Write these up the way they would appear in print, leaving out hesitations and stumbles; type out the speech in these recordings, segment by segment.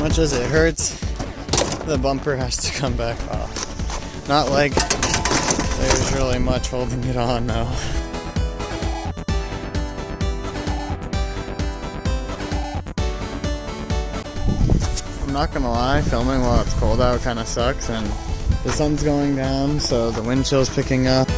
much as it hurts, the bumper has to come back off. Not like there's really much holding it on now. I'm not gonna lie, filming while it's cold out kind of sucks, and the sun's going down, so the wind chill's picking up.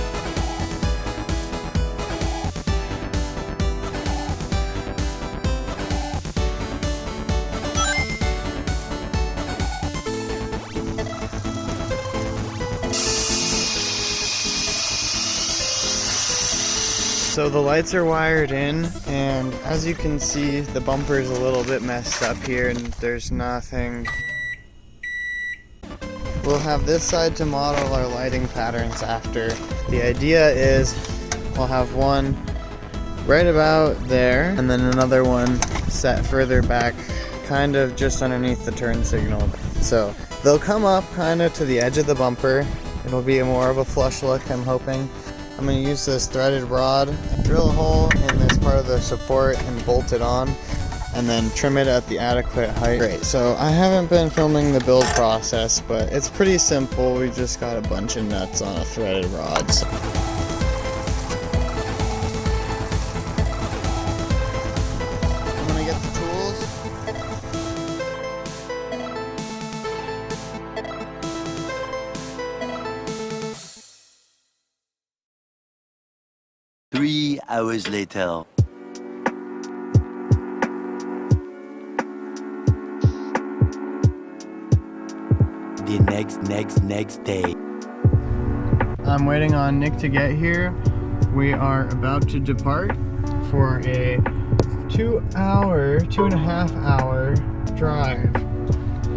So the lights are wired in, and as you can see, the bumper is a little bit messed up here and there's nothing. We'll have this side to model our lighting patterns after. The idea is we'll have one right about there and then another one set further back, kind of just underneath the turn signal. So they'll come up kind of to the edge of the bumper. It'll be more of a flush look, I'm hoping. I'm going to use this threaded rod, drill a hole in this part of the support and bolt it on, and then trim it at the adequate height. Great, so I haven't been filming the build process, but it's pretty simple. We just got a bunch of nuts on a threaded rod. So. I'm going to get the tools. 3 hours later. The next day. I'm waiting on Nick to get here. We are about to depart for a 2.5 hour drive.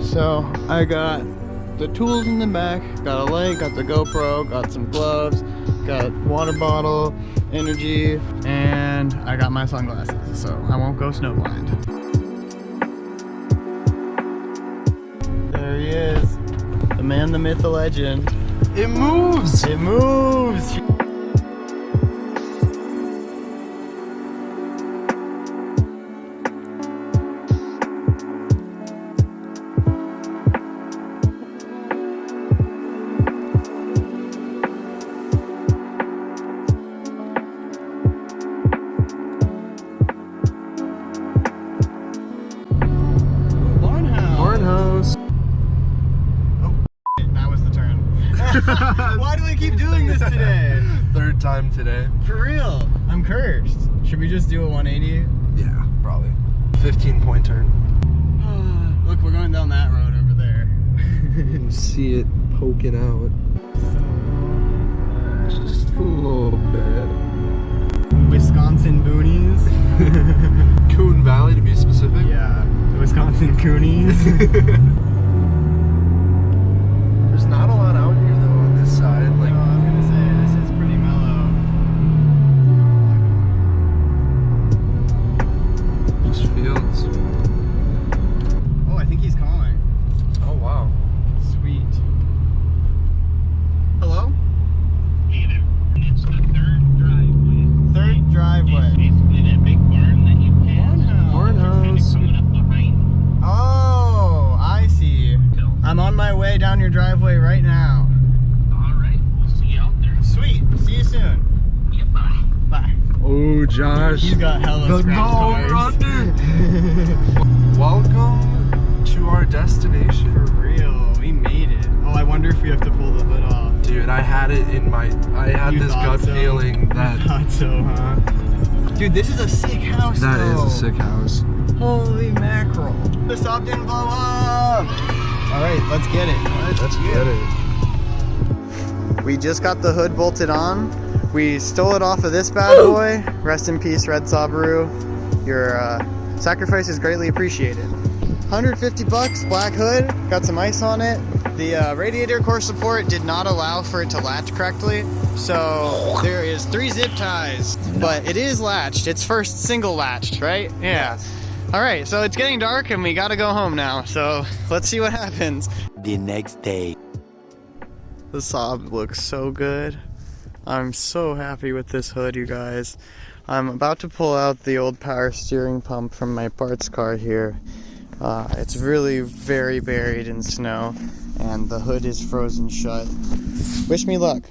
So I got the tools in the back, got a light, got the GoPro, got some gloves, got water bottle, energy, and I got my sunglasses, so I won't go snowblind. There he is, the man, the myth, the legend. It moves! It moves! Why do we keep doing this today? Third time today. For real? I'm cursed. Should we just do a 180? Yeah, probably. 15-point turn. Look, we're going down that road over there. You can see it poking out. Just a little bit. Wisconsin boonies. Coon Valley to be specific. Yeah, the Wisconsin Coonies. There's not a lot out here though on this side. Like, I was gonna say, this is pretty mellow. just fields. Oh, I think he's calling. Oh wow. Sweet. Hello? Hey there. It's the third driveway. Third driveway. Basically that big barn that you passed. Barn house. Coming up behind. Oh, I see. I'm on my way down your driveway right now. Alright, we'll see you out there. Sweet. See you soon. Yeah, bye. Bye. Oh Josh. He's got hella The scratch gold cars. Welcome to our destination. For real, we made it. Oh, I wonder if we have to pull the hood off. Dude, I had it in my, I had You this thought gut so? feeling that You thought so, huh? Dude, this is a sick house that though. is a sick house. Holy mackerel. The Saab didn't blow up. All right, let's get it. Let's get it. We just got the hood bolted on. We stole it off of this bad boy. Rest in peace, Red Sabaru. Your sacrifice is greatly appreciated. 150 bucks, black hood, got some ice on it. The radiator core support did not allow for it to latch correctly, so there is 3 zip ties, but it is latched. It's first single latched, right? Yeah. All right, so it's getting dark and we gotta go home now, so let's see what happens. The next day. The Saab looks so good. I'm so happy with this hood, you guys. I'm about to pull out the old power steering pump from my parts car here. It's really very buried in snow, and the hood is frozen shut. Wish me luck.